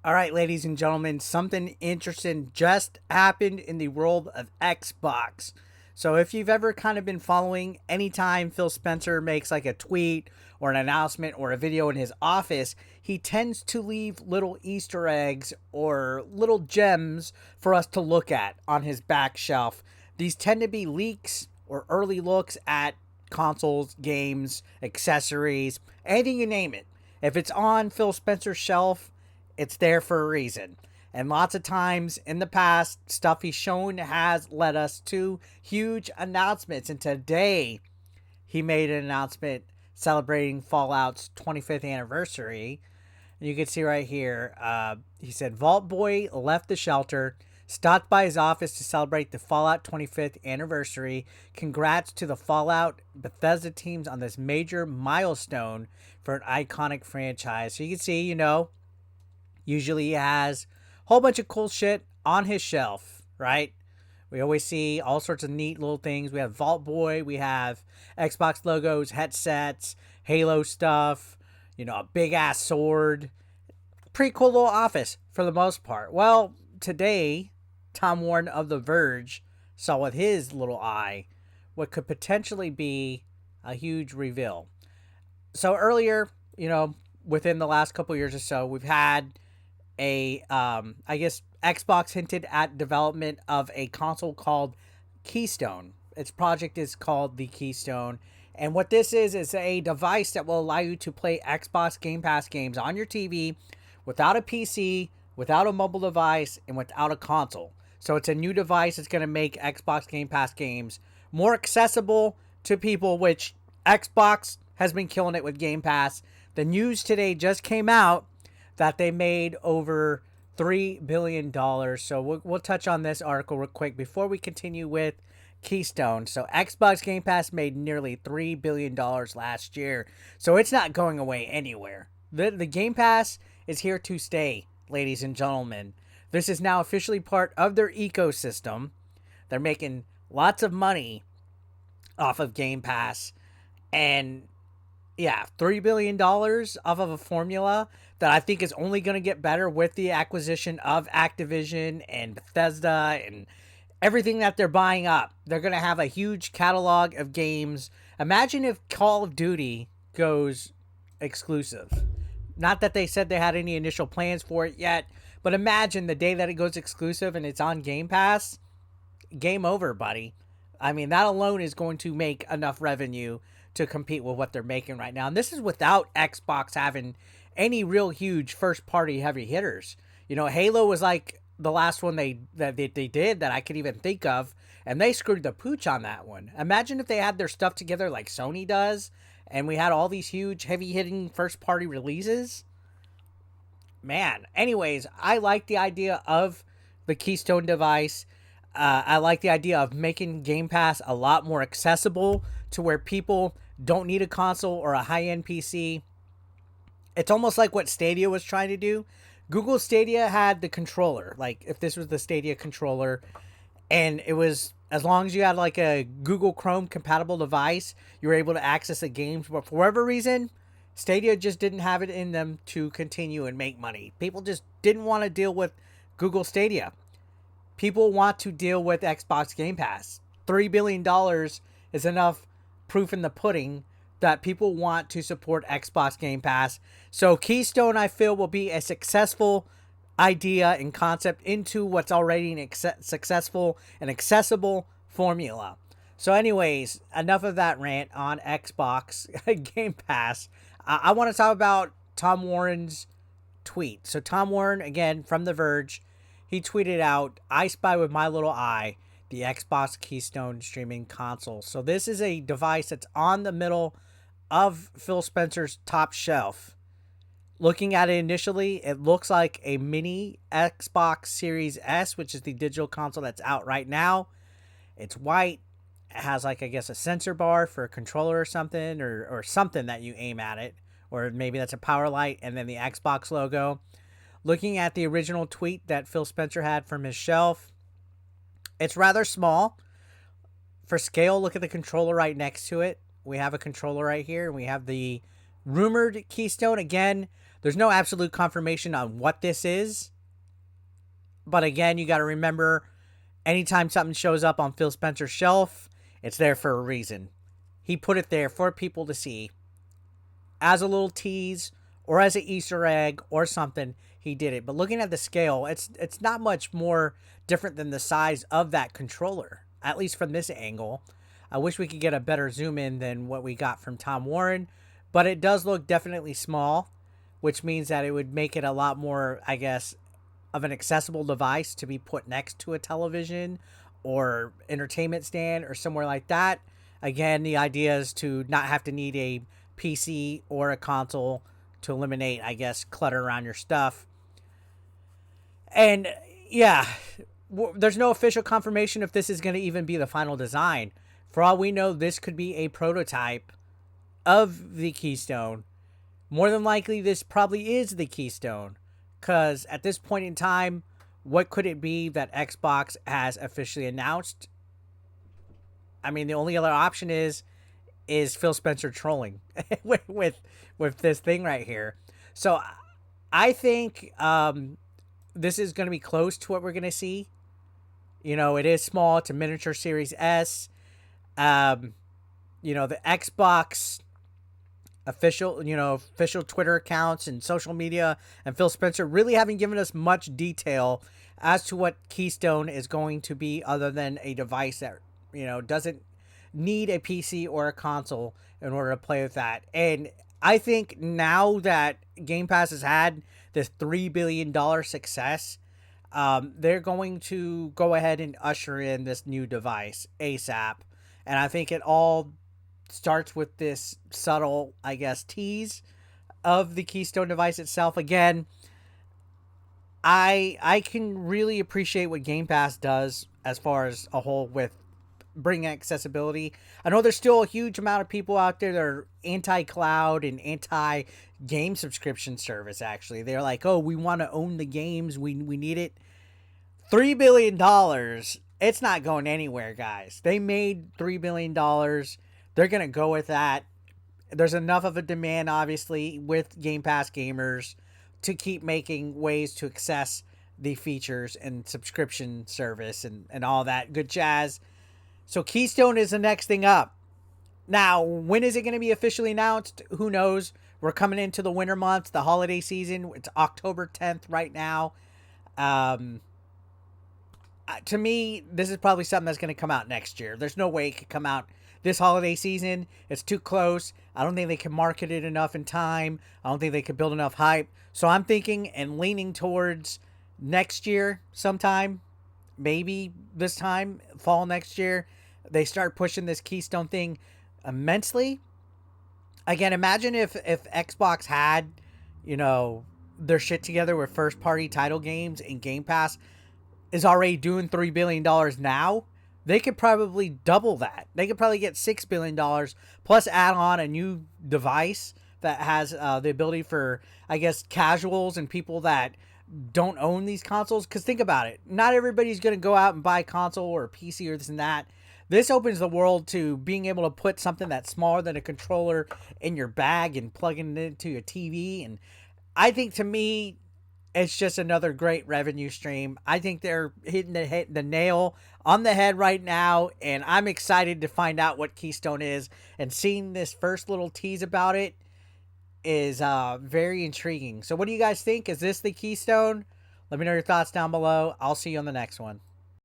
All right, ladies and gentlemen, something interesting just happened in the world of Xbox. So, if you've ever kind of been following, anytime Phil Spencer makes like a tweet or an announcement or a video in his office, he tends to leave little Easter eggs or little gems for us to look at on his back shelf. These tend to be leaks or early looks at consoles, games, accessories, anything you name it. If it's on Phil Spencer's shelf, it's there for a reason. And lots of times in the past, stuff he's shown has led us to huge announcements. And today, he made an announcement celebrating Fallout's 25th anniversary. And you can see right here, he said, Vault Boy left the shelter, stopped by his office to celebrate the Fallout 25th anniversary. Congrats to the Fallout Bethesda teams on this major milestone for an iconic franchise. So you can see, usually he has a whole bunch of cool shit on his shelf, right? We always see all sorts of neat little things. We have Vault Boy, we have Xbox logos, headsets, Halo stuff, a big ass sword. Pretty cool little office for the most part. Well, today, Tom Warren of The Verge saw with his little eye what could potentially be a huge reveal. So earlier, within the last couple years or so, we've had I guess Xbox hinted at development of a console called Keystone. Its project is called the Keystone. And what this is a device that will allow you to play Xbox Game Pass games on your TV without a PC, without a mobile device, and without a console. So it's a new device that's going to make Xbox Game Pass games more accessible to people, which Xbox has been killing it with Game Pass. The news today just came out that they made over $3 billion. So we'll touch on this article real quick before we continue with Keystone. So Xbox Game Pass made nearly $3 billion last year. So it's not going away anywhere. The Game Pass is here to stay, ladies and gentlemen. This is now officially part of their ecosystem. They're making lots of money off of Game Pass. And yeah, $3 billion off of a formula that I think is only going to get better with the acquisition of Activision and Bethesda and everything that they're buying up. They're going to have a huge catalog of games. Imagine if Call of Duty goes exclusive. Not that they said they had any initial plans for it yet, but imagine the day that it goes exclusive and it's on Game Pass. Game over, buddy. I mean, that alone is going to make enough revenue to compete with what they're making right now. And this is without Xbox having any real huge first party heavy hitters. Halo was like the last one they did that I could even think of, and they screwed the pooch on that one. Imagine if they had their stuff together like Sony does, and we had all these huge heavy hitting first party releases. Man, anyways, I like the idea of the Keystone device. I like the idea of making Game Pass a lot more accessible to where people don't need a console or a high-end PC. It's almost like what Stadia was trying to do. Google Stadia had the controller. Like, if this was the Stadia controller, and it was, as long as you had like a Google Chrome compatible device, you were able to access the games. But for whatever reason, Stadia just didn't have it in them to continue and make money. People just didn't want to deal with Google Stadia. People want to deal with Xbox Game Pass. $3 billion is enough proof in the pudding that people want to support Xbox Game Pass. So Keystone, I feel, will be a successful idea and concept into what's already an successful and accessible formula. So anyways, enough of that rant on Xbox Game Pass. I want to talk about Tom Warren's tweet. So Tom Warren, again, from The Verge, he tweeted out, I spy with my little eye the Xbox Keystone streaming console. So this is a device that's on the middle of Phil Spencer's top shelf. Looking at it initially, it looks like a mini Xbox Series S, which is the digital console that's out right now. It's white. It has like, I guess, a sensor bar for a controller or something, or something that you aim at it. Or maybe that's a power light and then the Xbox logo. Looking at the original tweet that Phil Spencer had from his shelf, it's rather small. For scale, look at the controller right next to it. We have a controller right here, and we have the rumored Keystone. Again, There's no absolute confirmation on what this is. But again, you got to remember, anytime something shows up on Phil Spencer's shelf, it's there for a reason. He put it there for people to see as a little tease or as an Easter egg or something. He did it. But looking at the scale, it's not much more different than the size of that controller, at least from this angle. I wish we could get a better zoom in than what we got from Tom Warren, but it does look definitely small, which means that it would make it a lot more, I guess, of an accessible device to be put next to a television or entertainment stand or somewhere like that. Again, the idea is to not have to need a PC or a console to eliminate, I guess, clutter around your stuff. And yeah, there's no official confirmation if this is going to even be the final design. For all we know, this could be a prototype of the Keystone. More than likely, this probably is the Keystone. Because at this point in time, what could it be that Xbox has officially announced? I mean, the only other option is Phil Spencer trolling with this thing right here. So I think this is going to be close to what we're going to see. You know, it is small. It's a miniature Series S. You know, the Xbox official Twitter accounts and social media and Phil Spencer really haven't given us much detail as to what Keystone is going to be, other than a device that, you know, doesn't need a PC or a console in order to play with that. And I think now that Game Pass has had this $3 billion success, they're going to go ahead and usher in this new device ASAP. And I think it all starts with this subtle, I guess, tease of the Keystone device itself. Again, I can really appreciate what Game Pass does as far as a whole with bringing accessibility. I know there's still a huge amount of people out there that are anti-cloud and anti-game subscription service, actually. They're like, oh, we want to own the games. We need it. $3 billion. It's not going anywhere, guys. They made $3 billion. They're going to go with that. There's enough of a demand, obviously, with Game Pass gamers to keep making ways to access the features and subscription service and all that good jazz. So Keystone is the next thing up. Now, when is it going to be officially announced? Who knows? We're coming into the winter months, the holiday season. It's October 10th right now. To me, this is probably something that's going to come out next year. There's no way it could come out this holiday season. It's too close. I don't think they can market it enough in time. I don't think they could build enough hype. So I'm thinking and leaning towards next year sometime. Maybe this time, fall next year, they start pushing this Keystone thing immensely. Again, imagine if Xbox had, you know, their shit together with first-party title games, and Game Pass is already doing $3 billion now. They could probably double that. They could probably get $6 billion, plus add on a new device that has the ability for, I guess, casuals and people that don't own these consoles. Because think about it. Not everybody's going to go out and buy a console or a PC or this and that. This opens the world to being able to put something that's smaller than a controller in your bag and plugging it into your TV. And I think, to me, it's just another great revenue stream. I think they're hitting the nail on the head right now. And I'm excited to find out what Keystone is. And seeing this first little tease about it is very intriguing. So what do you guys think? Is this the Keystone? Let me know your thoughts down below. I'll see you on the next one.